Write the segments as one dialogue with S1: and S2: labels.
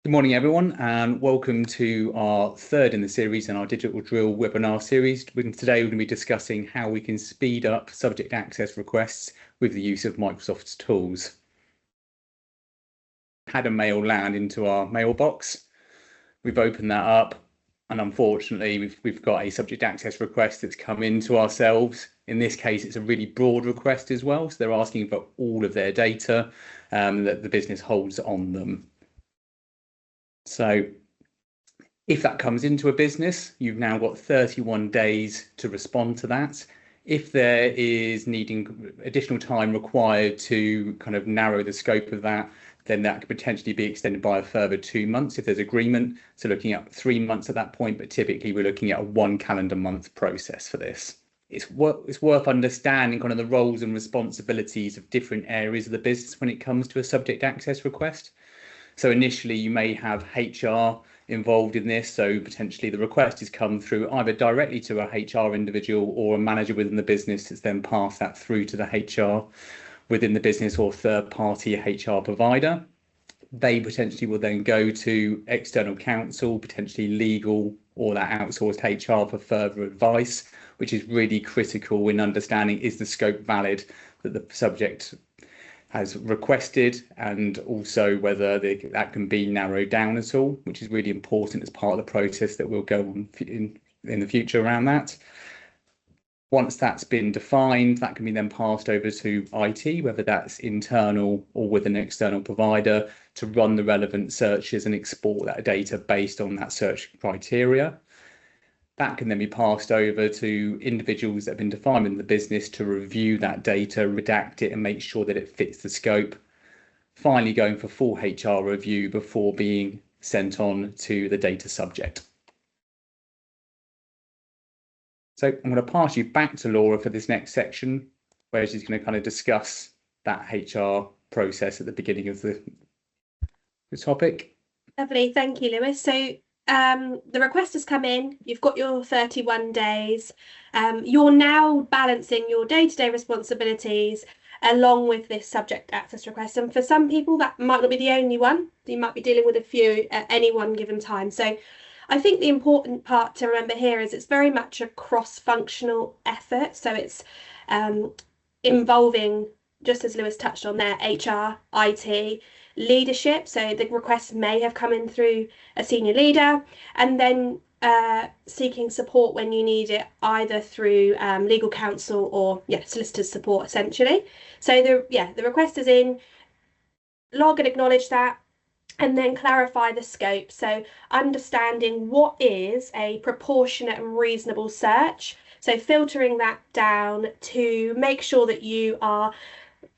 S1: Good morning, everyone, and welcome to our third in the series in our Digital Drill webinar series. Today, we're going to be discussing how we can speed up subject access requests with the use of Microsoft's tools. Had a mail land into our mailbox. We've opened that up, and unfortunately, we've got a subject access request that's come into ourselves. In this case, it's a really broad request as well, so they're asking for all of their data that the business holds on them. So if that comes into a business, you've now got 31 days to respond to that. If there is needing additional time required to kind of narrow the scope of that, then that could potentially be extended by a further 2 months if there's agreement. So looking at 3 months at that point, but typically we're looking at a 1 calendar month process for this. It's worth understanding kind of the roles and responsibilities of different areas of the business when it comes to a subject access request. So initially you may have HR involved in this, so potentially the request has come through either directly to a HR individual or a manager within the business that's then passed that through to the HR within the business or third-party HR provider. They potentially will then go to external counsel, potentially legal or that outsourced HR for further advice, which is really critical in understanding, is the scope valid that the subject has requested, and also whether that can be narrowed down at all, which is really important as part of the process that will go on in the future around that. Once that's been defined, that can be then passed over to IT, whether that's internal or with an external provider, to run the relevant searches and export that data based on that search criteria. That can then be passed over to individuals that have been defined in the business to review that data, redact it, and make sure that it fits the scope. Finally, going for full HR review before being sent on to the data subject. So I'm going to pass you back to Laura for this next section, where she's going to kind of discuss that HR process at the beginning of the topic.
S2: Lovely, thank you, Lewis. So the request has come in, you've got your 31 days. You're now balancing your day-to-day responsibilities along with this subject access request. And for some people, that might not be the only one. You might be dealing with a few at any one given time. So I think the important part to remember here is it's very much a cross-functional effort. So it's involving, just as Lewis touched on there, HR, IT, leadership. So the request may have come in through a senior leader, and then seeking support when you need it, either through legal counsel or solicitor's support, essentially. So the request is in, log and acknowledge that, and then clarify the scope. So understanding what is a proportionate and reasonable search. So filtering that down to make sure that you are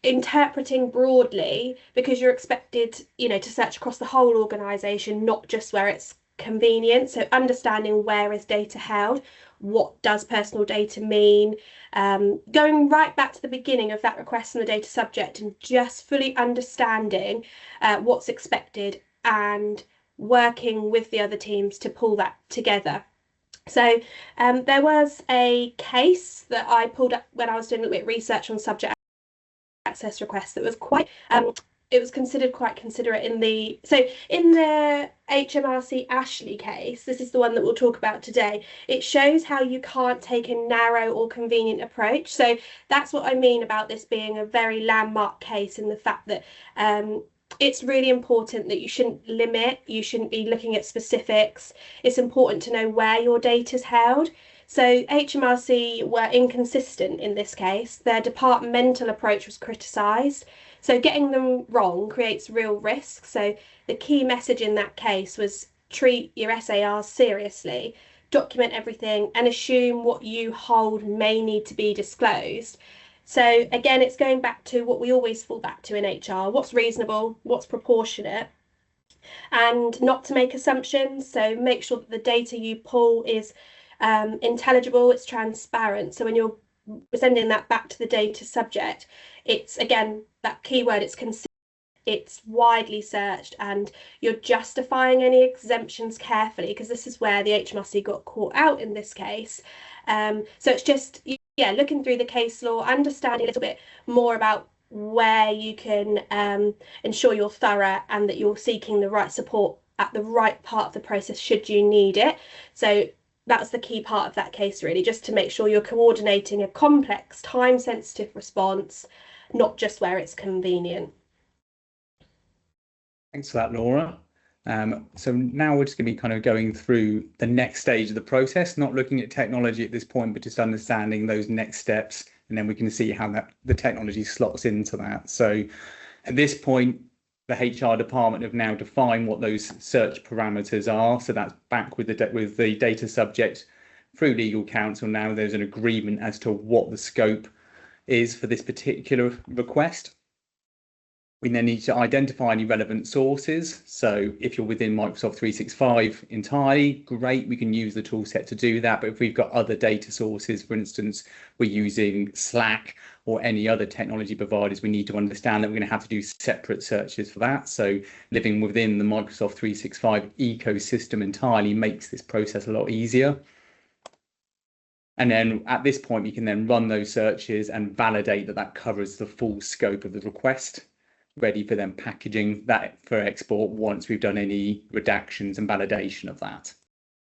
S2: interpreting broadly, because you're expected, to search across the whole organisation, not just where it's convenient. So understanding where is data held, what does personal data mean, going right back to the beginning of that request and the data subject, and just fully understanding what's expected and working with the other teams to pull that together. So there was a case that I pulled up when I was doing a little bit of research on subject access requests that was quite it was considered quite considerate in the HMRC Ashley case. This is the one that we'll talk about today. It shows how you can't take a narrow or convenient approach. So that's what I mean about this being a very landmark case, in the fact that it's really important that you shouldn't limit, you shouldn't be looking at specifics. It's important to know where your data is held. So HMRC were inconsistent in this case. Their departmental approach was criticised. So getting them wrong creates real risk. So the key message in that case was treat your SARs seriously, document everything, and assume what you hold may need to be disclosed. So again, it's going back to what we always fall back to in HR: what's reasonable, what's proportionate, and not to make assumptions. So make sure that the data you pull is intelligible, it's transparent. So when you're sending that back to the data subject, it's, again, that keyword, it's widely searched, and you're justifying any exemptions carefully, because this is where the HMRC got caught out in this case. So it's just, looking through the case law, understanding a little bit more about where you can ensure you're thorough and that you're seeking the right support at the right part of the process should you need it. So that's the key part of that case, really, just to make sure you're coordinating a complex, time-sensitive response, not just where it's convenient.
S1: Thanks for that, Laura. So now we're just going to be kind of going through the next stage of the process, not looking at technology at this point, but just understanding those next steps, and then we can see how the technology slots into that. So at this point, the HR department have now defined what those search parameters are. So that's back with the data subject through legal counsel. Now there's an agreement as to what the scope is for this particular request. We then need to identify any relevant sources. So if you're within Microsoft 365 entirely, great, we can use the tool set to do that. But if we've got other data sources, for instance, we're using Slack or any other technology providers, we need to understand that we're going to have to do separate searches for that. So living within the Microsoft 365 ecosystem entirely makes this process a lot easier. And then at this point, we can then run those searches and validate that that covers the full scope of the request, ready for them packaging that for export once we've done any redactions and validation of that.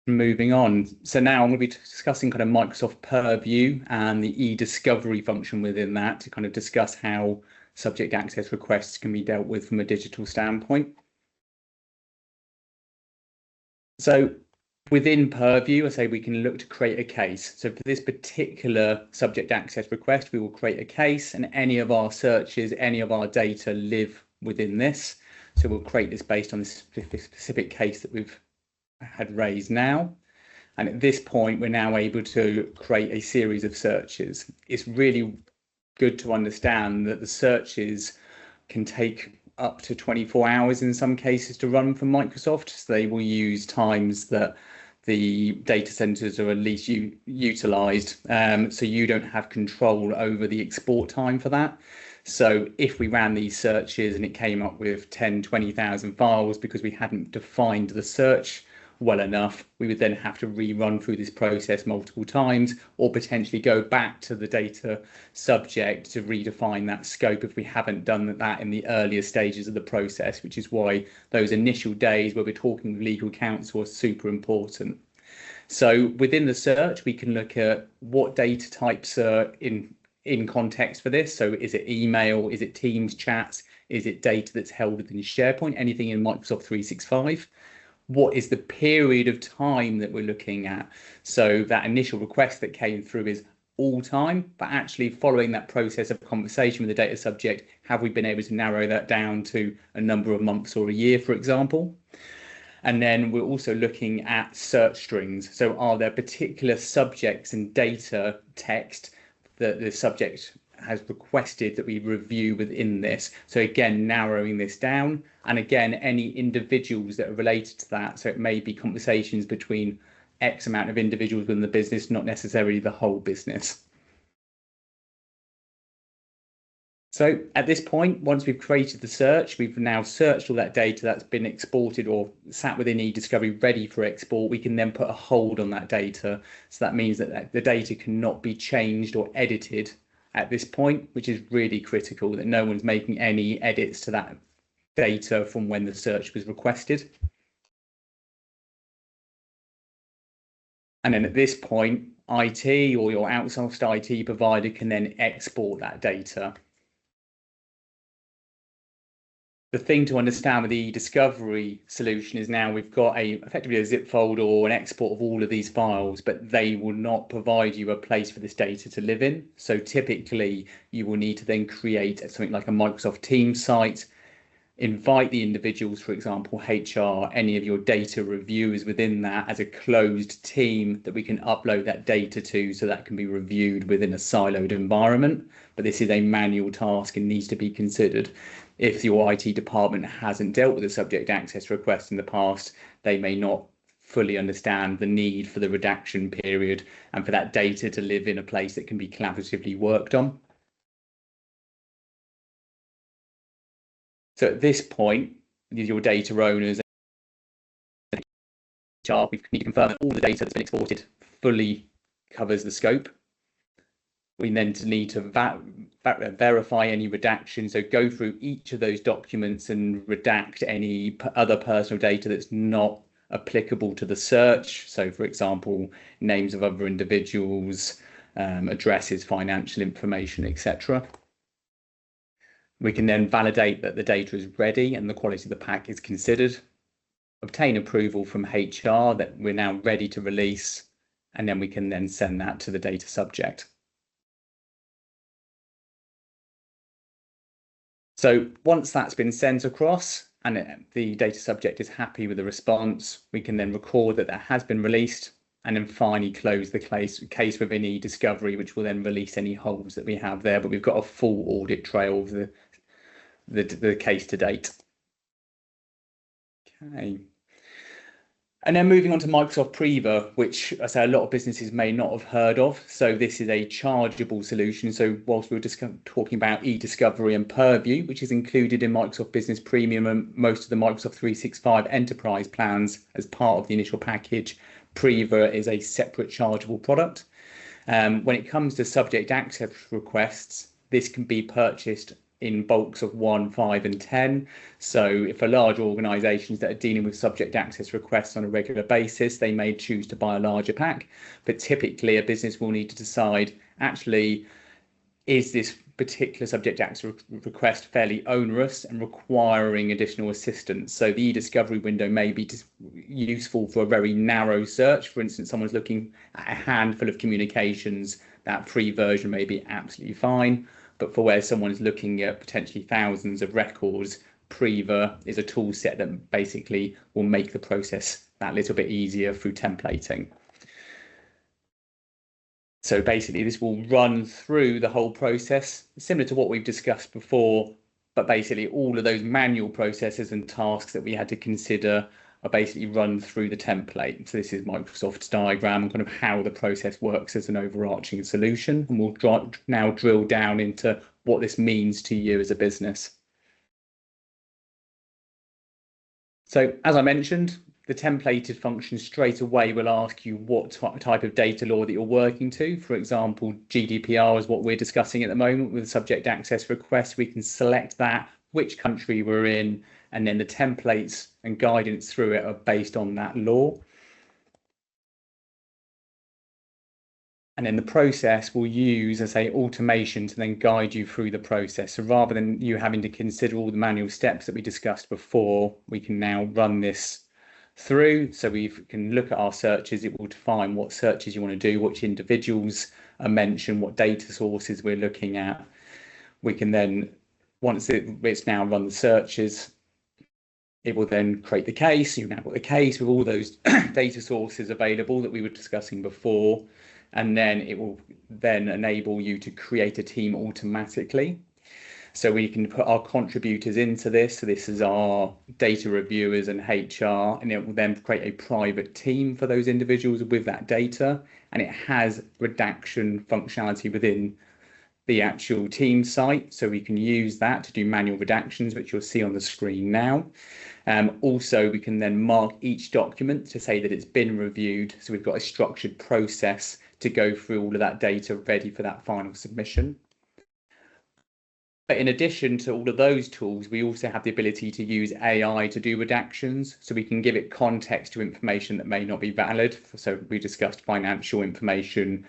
S1: Moving on. So now I'm going to be discussing kind of Microsoft Purview and the e-discovery function within that to kind of discuss how subject access requests can be dealt with from a digital standpoint. So within Purview, I say we can look to create a case. So for this particular subject access request, we will create a case, and any of our searches, any of our data live within this. So we'll create this based on this specific case that we've had raised now. And at this point, we're now able to create a series of searches. It's really good to understand that the searches can take up to 24 hours in some cases to run from Microsoft. So they will use times that the data centers are at least utilized. So you don't have control over the export time for that. So if we ran these searches and it came up with 10, 20,000 files because we hadn't defined the search well enough, we would then have to rerun through this process multiple times, or potentially go back to the data subject to redefine that scope if we haven't done that in the earlier stages of the process, which is why those initial days where we're talking with legal counsel are super important. So within the search, we can look at what data types are in context for this. So is it email? Is it Teams chats? Is it data that's held within SharePoint? Anything in Microsoft 365? What is the period of time that we're looking at? So that initial request that came through is all time, but actually following that process of conversation with the data subject, have we been able to narrow that down to a number of months or a year, for example? And then we're also looking at search strings. So are there particular subjects and data text that the subject has requested that we review within this? So again, narrowing this down, and again, any individuals that are related to that. So it may be conversations between X amount of individuals within the business, not necessarily the whole business. So at this point, once we've created the search, we've now searched all that data that's been exported or sat within e-discovery ready for export. We can then put a hold on that data. So that means that the data cannot be changed or edited at this point, which is really critical, that no one's making any edits to that data from when the search was requested. And then at this point, IT or your outsourced IT provider can then export that data. The thing to understand with the discovery solution is now we've got effectively a zip folder or an export of all of these files, but they will not provide you a place for this data to live in. So typically you will need to then create something like a Microsoft Teams site, invite the individuals, for example, HR, any of your data reviewers within that as a closed team that we can upload that data to, so that can be reviewed within a siloed environment. But this is a manual task and needs to be considered. If your IT department hasn't dealt with a subject access request in the past, they may not fully understand the need for the redaction period and for that data to live in a place that can be collaboratively worked on. So at this point, with your data owners, we need to confirm that all the data that's been exported fully covers the scope. We then need to verify any redaction, so go through each of those documents and redact any other personal data that's not applicable to the search. So, for example, names of other individuals, addresses, financial information, etc. We can then validate that the data is ready and the quality of the pack is considered, obtain approval from HR that we're now ready to release, and then we can then send that to the data subject. So once that's been sent across and the data subject is happy with the response, we can then record that that has been released and then finally close the case with any discovery, which will then release any holes that we have there. But we've got a full audit trail of the case to date. Okay. And then moving on to Microsoft Prever, which I say a lot of businesses may not have heard of. So this is a chargeable solution. So whilst we were just talking about eDiscovery and Purview, which is included in Microsoft Business Premium and most of the Microsoft 365 enterprise plans as part of the initial package, Prever is a separate chargeable product. When it comes to subject access requests, this can be purchased in bulks of 1, 5, and 10. So for large organizations that are dealing with subject access requests on a regular basis, they may choose to buy a larger pack. But typically a business will need to decide, actually, is this particular subject access request fairly onerous and requiring additional assistance? So the e-discovery window may be useful for a very narrow search. For instance, someone's looking at a handful of communications, that free version may be absolutely fine. But for where someone's looking at potentially thousands of records, Prever is a tool set that basically will make the process that little bit easier through templating. So basically this will run through the whole process, similar to what we've discussed before, but basically all of those manual processes and tasks that we had to consider are basically run through the template. So this is Microsoft's diagram and kind of how the process works as an overarching solution. And we'll now drill down into what this means to you as a business. So as I mentioned, the templated function straight away will ask you what type of data law that you're working to. For example, GDPR is what we're discussing at the moment with subject access requests. We can select that, which country we're in, and then the templates and guidance through it are based on that law. And then the process will use, as I say, automation to then guide you through the process. So rather than you having to consider all the manual steps that we discussed before, we can now run this through. So we can look at our searches. It will define what searches you want to do, which individuals are mentioned, what data sources we're looking at. We can then, once it's now run the searches, it will then create the case. You've now got the case with all those data sources available that we were discussing before. And then it will then enable you to create a team automatically. So we can put our contributors into this. So this is our data reviewers and HR, and it will then create a private team for those individuals with that data. And it has redaction functionality within the actual team site. So we can use that to do manual redactions, which you'll see on the screen now. Also, we can then mark each document to say that it's been reviewed. So we've got a structured process to go through all of that data ready for that final submission. But in addition to all of those tools, we also have the ability to use AI to do redactions. So we can give it context to information that may not be valid. So we discussed financial information,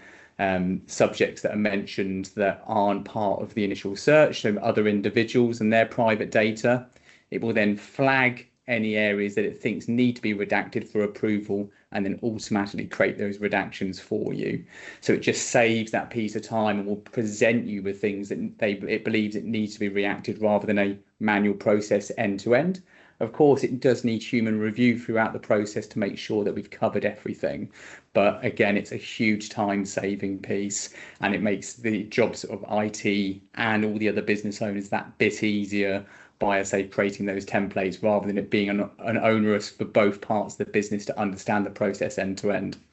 S1: subjects that are mentioned that aren't part of the initial search, so other individuals and their private data. It will then flag any areas that it thinks need to be redacted for approval and then automatically create those redactions for you. So it just saves that piece of time and will present you with things that it believes it needs to be reacted rather than a manual process end to end. Of course, it does need human review throughout the process to make sure that we've covered everything. But again, it's a huge time saving piece and it makes the jobs of IT and all the other business owners that bit easier by, say, creating those templates rather than it being an onerous for both parts of the business to understand the process end to end.